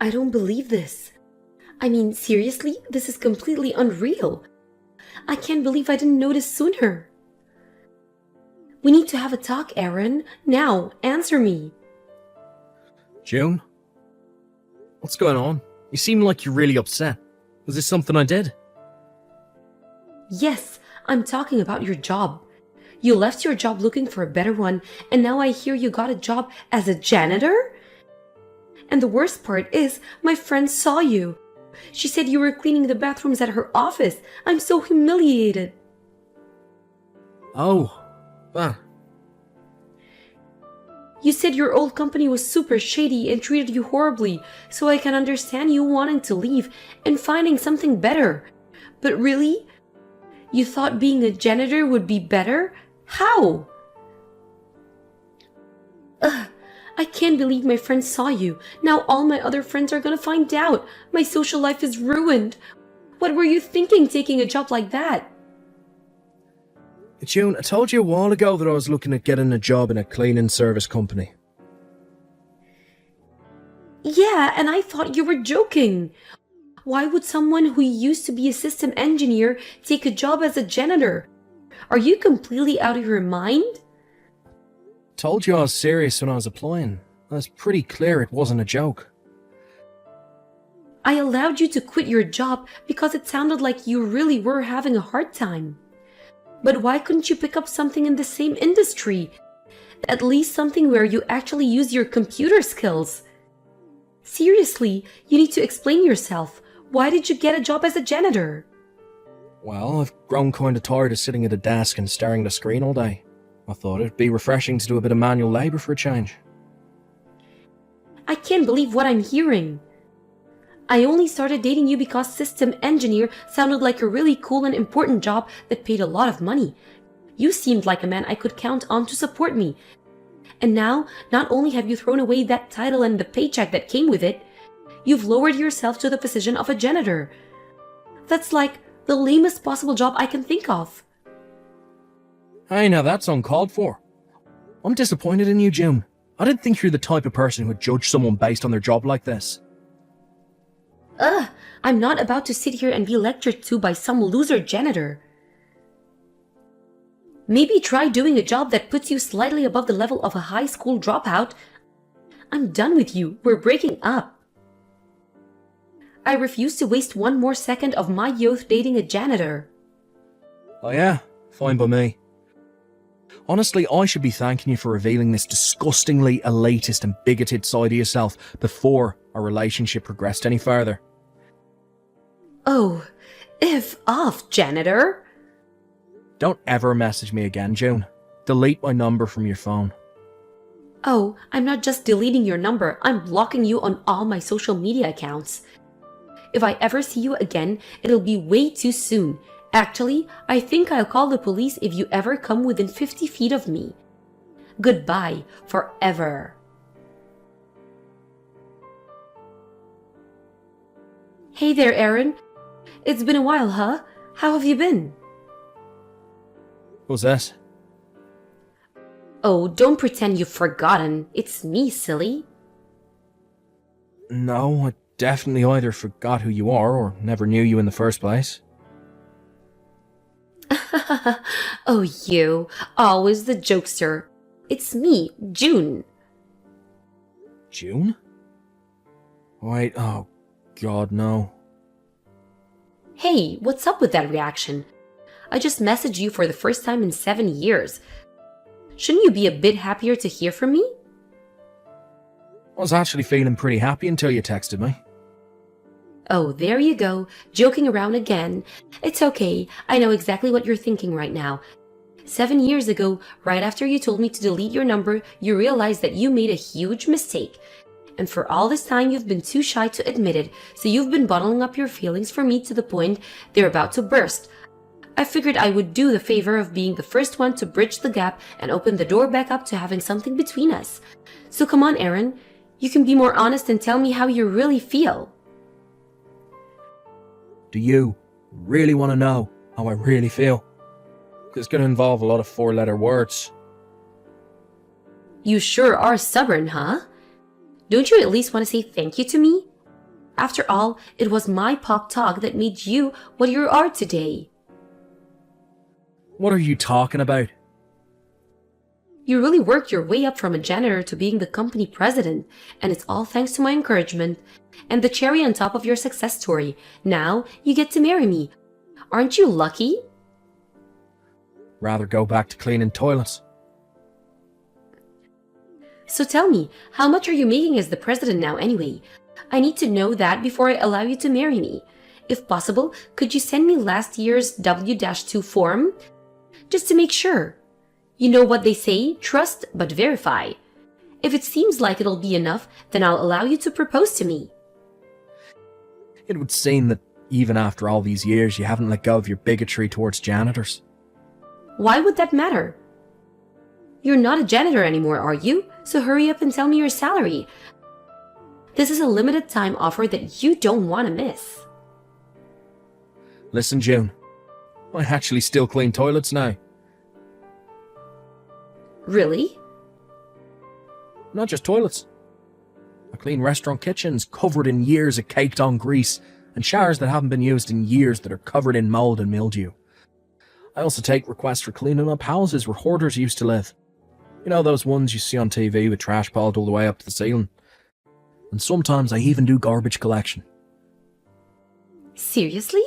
I don't believe this. I mean, seriously, this is completely unreal. I can't believe I didn't notice sooner. We need to have a talk, Aaron. Now, answer me. June? What's going on? You seem like you're really upset. Was this something I did? Yes, I'm talking about your job. You left your job looking for a better one, and now I hear you got a job as a janitor? And the worst part is, my friend saw you. She said you were cleaning the bathrooms at her office. I'm so humiliated. Oh, that. You said your old company was super shady and treated you horribly, so I can understand you wanting to leave and finding something better. But really? You thought being a janitor would be better? How? Ugh, I can't believe my friend saw you. Now all my other friends are gonna find out. My social life is ruined. What were you thinking taking a job like that? June, I told you a while ago that I was looking at getting a job in a cleaning service company. Yeah, and I thought you were joking. Why would someone who used to be a system engineer take a job as a janitor? Are you completely out of your mind? Told you I was serious when I was applying. It was pretty clear it wasn't a joke. I allowed you to quit your job because it sounded like you really were having a hard time. But why couldn't you pick up something in the same industry? At least something where you actually use your computer skills. Seriously, you need to explain yourself. Why did you get a job as a janitor? Well, I've grown kind of tired of sitting at a desk and staring at a screen all day. I thought it'd be refreshing to do a bit of manual labour for a change. I can't believe what I'm hearing. I only started dating you because system engineer sounded like a really cool and important job that paid a lot of money. You seemed like a man I could count on to support me. And now, not only have you thrown away that title and the paycheck that came with it, you've lowered yourself to the position of a janitor. That's like the lamest possible job I can think of. Hey, now that's uncalled for. I'm disappointed in you, June. I didn't think you're the type of person who would judge someone based on their job like this. I'm not about to sit here and be lectured to by some loser janitor. Maybe try doing a job that puts you slightly above the level of a high school dropout. I'm done with you. We're breaking up. I refuse to waste one more second of my youth dating a janitor. Oh yeah? Fine by me. Honestly, I should be thanking you for revealing this disgustingly elitist and bigoted side of yourself before our relationship progressed any further. Oh, F off, janitor. Don't ever message me again, June. Delete my number from your phone. Oh, I'm not just deleting your number, I'm blocking you on all my social media accounts. If I ever see you again, it'll be way too soon. Actually, I think I'll call the police if you ever come within 50 feet of me. Goodbye, forever. Hey there, Aaron. It's been a while, huh? How have you been? What's that? Oh, don't pretend you've forgotten. It's me, silly. No, I definitely either forgot who you are or never knew you in the first place. Oh, you. Always the jokester. It's me, June. June? Wait, oh god, no. Hey, what's up with that reaction? I just messaged you for the first time in 7 years. Shouldn't you be a bit happier to hear from me? I was actually feeling pretty happy until you texted me. Oh, there you go, joking around again. It's okay, I know exactly what you're thinking right now. 7 years ago, right after you told me to delete your number, you realized that you made a huge mistake. And for all this time, you've been too shy to admit it, so you've been bottling up your feelings for me to the point they're about to burst. I figured I would do the favor of being the first one to bridge the gap and open the door back up to having something between us. So come on, Aaron. You can be more honest and tell me how you really feel. Do you really want to know how I really feel? It's going to involve a lot of four-letter words. You sure are stubborn, huh? Don't you at least want to say thank you to me? After all, it was my pop talk that made you what you are today. What are you talking about? You really worked your way up from a janitor to being the company president, and it's all thanks to my encouragement. And the cherry on top of your success story, now you get to marry me. Aren't you lucky? Rather go back to cleaning toilets. So tell me, how much are you making as the president now anyway? I need to know that before I allow you to marry me. If possible, could you send me last year's W-2 form? Just to make sure. You know what they say, trust but verify. If it seems like it'll be enough, then I'll allow you to propose to me. It would seem that even after all these years, you haven't let go of your bigotry towards janitors. Why would that matter? You're not a janitor anymore, are you? So hurry up and tell me your salary. This is a limited time offer that you don't want to miss. Listen, June. I actually still clean toilets now. Really? Not just toilets. I clean restaurant kitchens covered in years of caked-on grease and showers that haven't been used in years that are covered in mould and mildew. I also take requests for cleaning up houses where hoarders used to live. You know those ones you see on TV with trash piled all the way up to the ceiling? And sometimes I even do garbage collection. Seriously?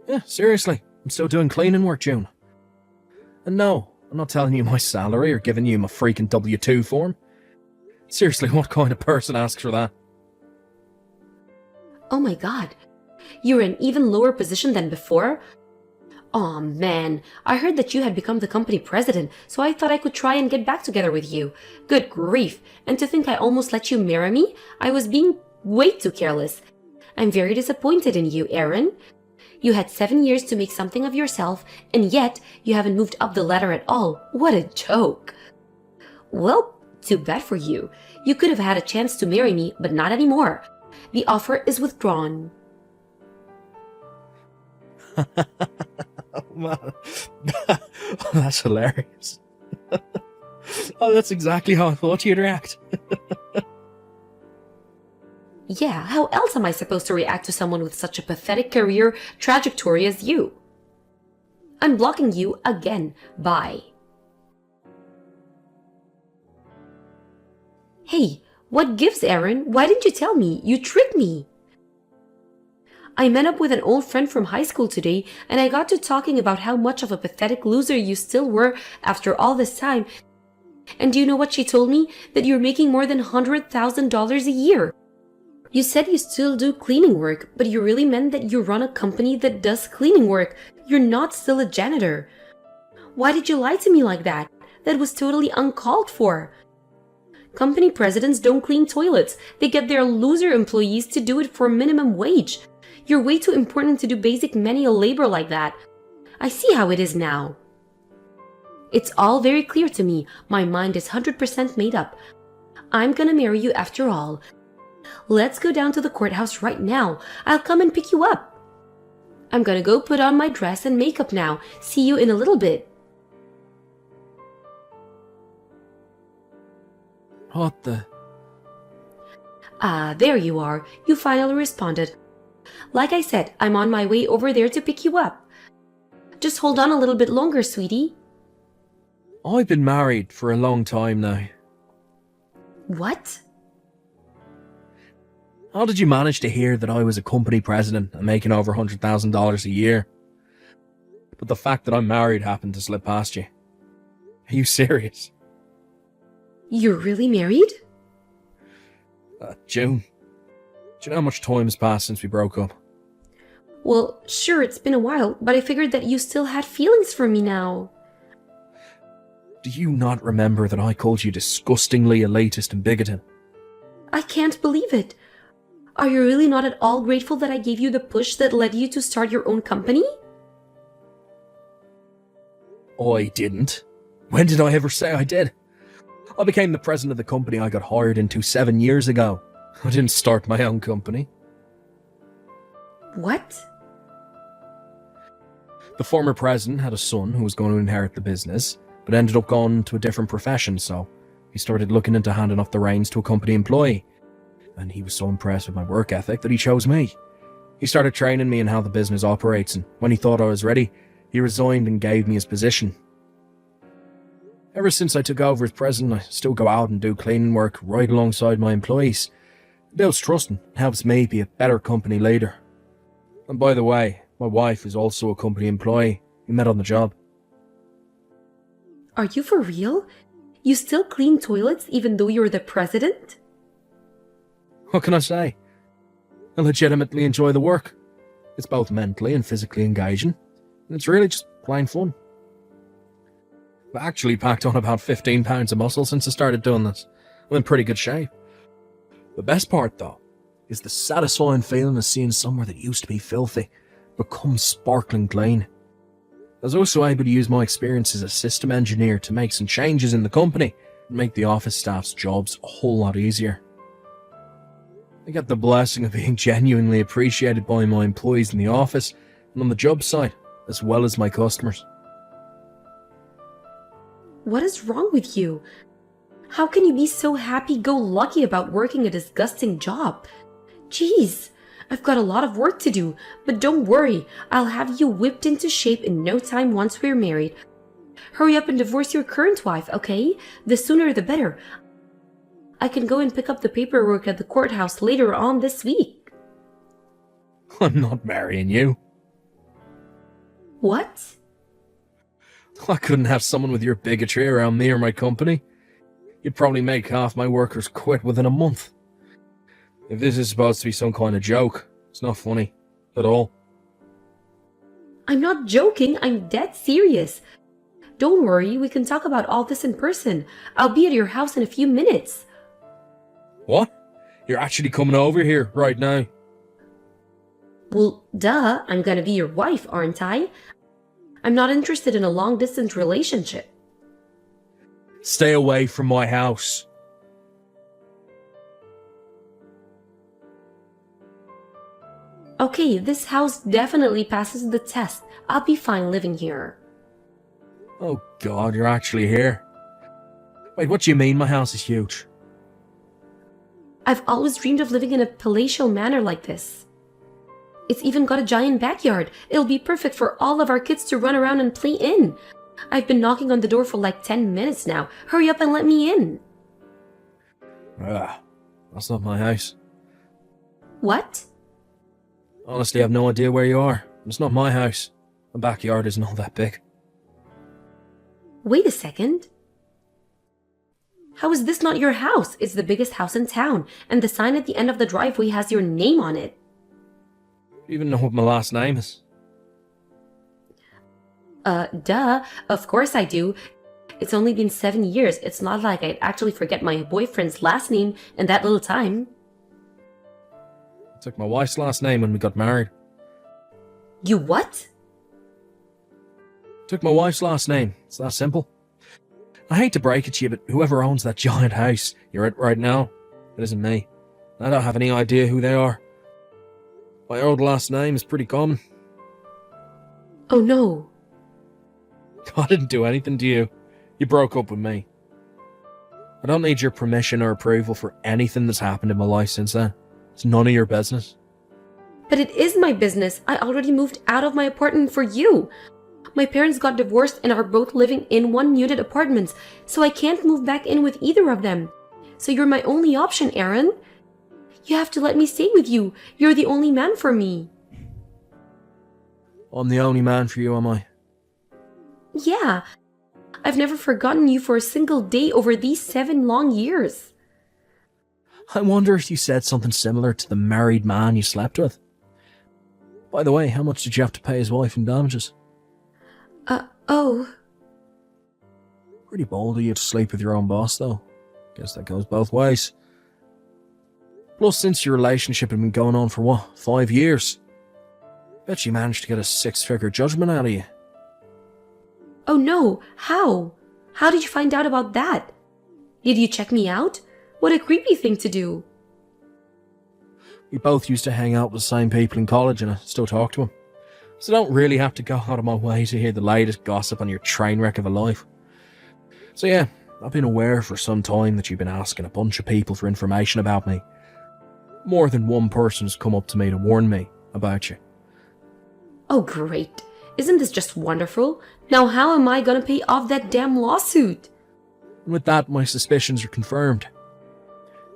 Yeah, seriously. I'm still doing cleaning work, June. And no, I'm not telling you my salary or giving you my freaking W-2 form. Seriously, what kind of person asks for that? Oh my god. You're in even lower position than before? Aw man, I heard that you had become the company president, so I thought I could try and get back together with you. Good grief, and to think I almost let you marry me? I was being way too careless. I'm very disappointed in you, Aaron. You had 7 years to make something of yourself, and yet you haven't moved up the ladder at all. What a joke. Well, too bad for you. You could have had a chance to marry me, but not anymore. The offer is withdrawn. Oh, man. That's hilarious. Oh, that's exactly how I thought you'd react. Yeah, how else am I supposed to react to someone with such a pathetic career trajectory as you? I'm blocking you again. Bye. Hey, what gives, Aaron? Why didn't you tell me? You tricked me. I met up with an old friend from high school today, and I got to talking about how much of a pathetic loser you still were after all this time. And do you know what she told me? That you're making more than $100,000 a year. You said you still do cleaning work, but you really meant that you run a company that does cleaning work. You're not still a janitor. Why did you lie to me like that? That was totally uncalled for. Company presidents don't clean toilets. They get their loser employees to do it for minimum wage. You're way too important to do basic manual labor like that. I see how it is now. It's all very clear to me. My mind is 100% made up. I'm gonna marry you after all. Let's go down to the courthouse right now. I'll come and pick you up. I'm gonna go put on my dress and makeup now. See you in a little bit. What the? Ah, there you are. You finally responded. Like I said, I'm on my way over there to pick you up. Just hold on a little bit longer, sweetie. I've been married for a long time now. What? How did you manage to hear that I was a company president and making over $100,000 a year? But the fact that I'm married happened to slip past you. Are you serious? You're really married? June, do you know how much time has passed since we broke up? Well, sure, it's been a while, but I figured that you still had feelings for me now. Do you not remember that I called you disgustingly elitist and bigoted? I can't believe it. Are you really not at all grateful that I gave you the push that led you to start your own company? I didn't. When did I ever say I did? I became the president of the company I got hired into 7 years ago. I didn't start my own company. What? The former president had a son who was going to inherit the business, but ended up going to a different profession, so he started looking into handing off the reins to a company employee. and he was so impressed with my work ethic that he chose me. He started training me in how the business operates, and when he thought I was ready, he resigned and gave me his position. Ever since I took over as president, I still go out and do cleaning work right alongside my employees. It builds trust and helps me be a better company leader. And by the way, my wife is also a company employee. We met on the job. Are you for real? You still clean toilets even though you're the president? What can I say? I legitimately enjoy the work. It's both mentally and physically engaging, and it's really just plain fun. I've actually packed on about 15 pounds of muscle since I started doing this. I'm in pretty good shape. The best part, though, is the satisfying feeling of seeing somewhere that used to be filthy become sparkling clean. I was also able to use my experience as a system engineer to make some changes in the company and make the office staff's jobs a whole lot easier. I get the blessing of being genuinely appreciated by my employees in the office and on the job site, as well as my customers. What is wrong with you? How can you be so happy-go-lucky about working a disgusting job? Jeez, I've got a lot of work to do, but don't worry, I'll have you whipped into shape in no time once we're married. Hurry up and divorce your current wife, okay? The sooner the better. I can go and pick up the paperwork at the courthouse later on this week. I'm not marrying you. What? I couldn't have someone with your bigotry around me or my company. You'd probably make half my workers quit within a month. If this is supposed to be some kind of joke, it's not funny at all. I'm not joking, I'm dead serious. Don't worry, we can talk about all this in person. I'll be at your house in a few minutes. What? You're actually coming over here right now? Well, duh, I'm gonna be your wife, aren't I? I'm not interested in a long-distance relationship. Stay away from my house. Okay, this house definitely passes the test. I'll be fine living here. Oh God, you're actually here. Wait, what do you mean my house is huge? I've always dreamed of living in a palatial manor like this. It's even got a giant backyard. It'll be perfect for all of our kids to run around and play in. I've been knocking on the door for like 10 minutes now. Hurry up and let me in. That's not my house. What? Honestly, I have no idea where you are. It's not my house. My backyard isn't all that big. Wait a second. How is this not your house? It's the biggest house in town, and the sign at the end of the driveway has your name on it. Do you even know what my last name is? Duh. Of course I do. It's only been 7 years. It's not like I'd actually forget my boyfriend's last name in that little time. I took my wife's last name when we got married. You what? Took my wife's last name. It's that simple. I hate to break it to you, but whoever owns that giant house you're at right now, it isn't me. I don't have any idea who they are. My old last name is pretty common. Oh no. I didn't do anything to you. You broke up with me. I don't need your permission or approval for anything that's happened in my life since then. It's none of your business. But it is my business. I already moved out of my apartment for you. My parents got divorced and are both living in one unit apartments, so I can't move back in with either of them. So you're my only option, Aaron. You have to let me stay with you. You're the only man for me. I'm the only man for you, am I? Yeah. I've never forgotten you for a single day over these 7 long years. I wonder if you said something similar to the married man you slept with. By the way, how much did you have to pay his wife in damages? Oh. Pretty bold of you to sleep with your own boss, though. Guess that goes both ways. Plus, since your relationship had been going on for what, 5 years? Bet you managed to get a 6-figure judgment out of you. Oh no, how? How did you find out about that? Did you check me out? What a creepy thing to do. We both used to hang out with the same people in college and I still talk to them. So I don't really have to go out of my way to hear the latest gossip on your train wreck of a life. So yeah, I've been aware for some time that you've been asking a bunch of people for information about me. More than one person has come up to me to warn me about you. Oh, great. Isn't this just wonderful? Now how am I gonna pay off that damn lawsuit? And with that, my suspicions are confirmed.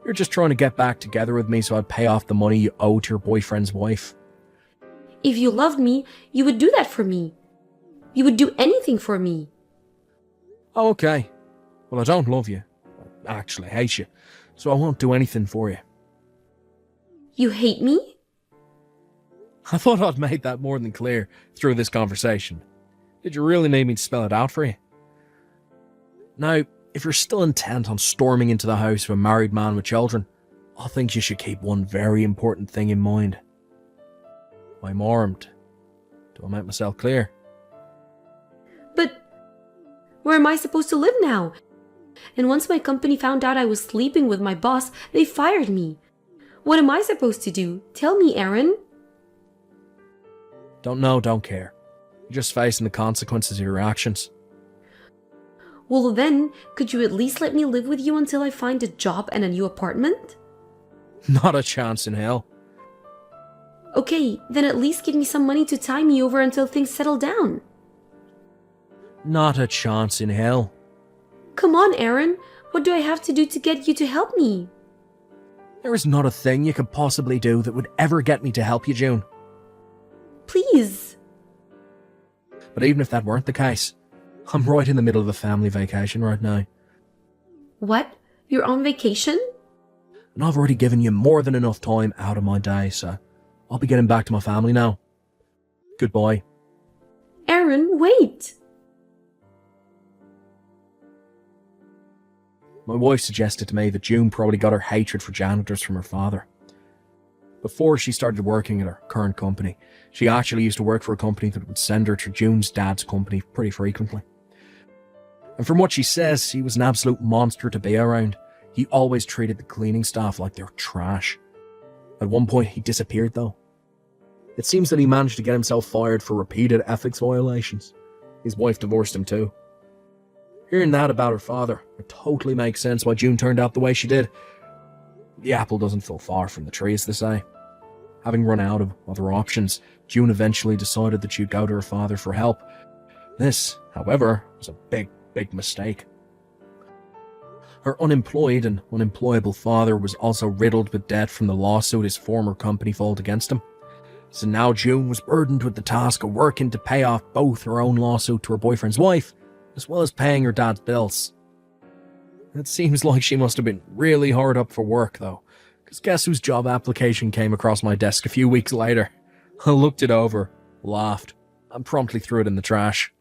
You're just trying to get back together with me so I'd pay off the money you owe to your boyfriend's wife. If you loved me, you would do that for me. You would do anything for me. Oh, okay. Well, I don't love you. I actually hate you. So I won't do anything for you. You hate me? I thought I'd made that more than clear through this conversation. Did you really need me to spell it out for you? Now, if you're still intent on storming into the house of a married man with children, I think you should keep one very important thing in mind. I'm armed. Do I make myself clear? But where am I supposed to live now? And once my company found out I was sleeping with my boss, they fired me. What am I supposed to do? Tell me, Aaron. Don't know, don't care. You're just facing the consequences of your actions. Well then, could you at least let me live with you until I find a job and a new apartment? Not a chance in hell. Okay, then at least give me some money to tie me over until things settle down. Not a chance in hell. Come on, Aaron. What do I have to do to get you to help me? There is not a thing you could possibly do that would ever get me to help you, June. Please. But even if that weren't the case, I'm right in the middle of a family vacation right now. What? You're on vacation? And I've already given you more than enough time out of my day, so I'll be getting back to my family now. Goodbye. Aaron, wait! My wife suggested to me that June probably got her hatred for janitors from her father. Before she started working at her current company, she actually used to work for a company that would send her to June's dad's company pretty frequently. And from what she says, he was an absolute monster to be around. He always treated the cleaning staff like they were trash. At one point, he disappeared though. It seems that he managed to get himself fired for repeated ethics violations. His wife divorced him too. Hearing that about her father, it totally makes sense why June turned out the way she did. The apple doesn't fall far from the tree, as they say. Having run out of other options, June eventually decided that she'd go to her father for help. This, however, was a big mistake. Her unemployed and unemployable father was also riddled with debt from the lawsuit his former company filed against him. So now June was burdened with the task of working to pay off both her own lawsuit to her boyfriend's wife, as well as paying her dad's bills. It seems like she must have been really hard up for work though, because guess whose job application came across my desk a few weeks later? I looked it over, laughed, and promptly threw it in the trash.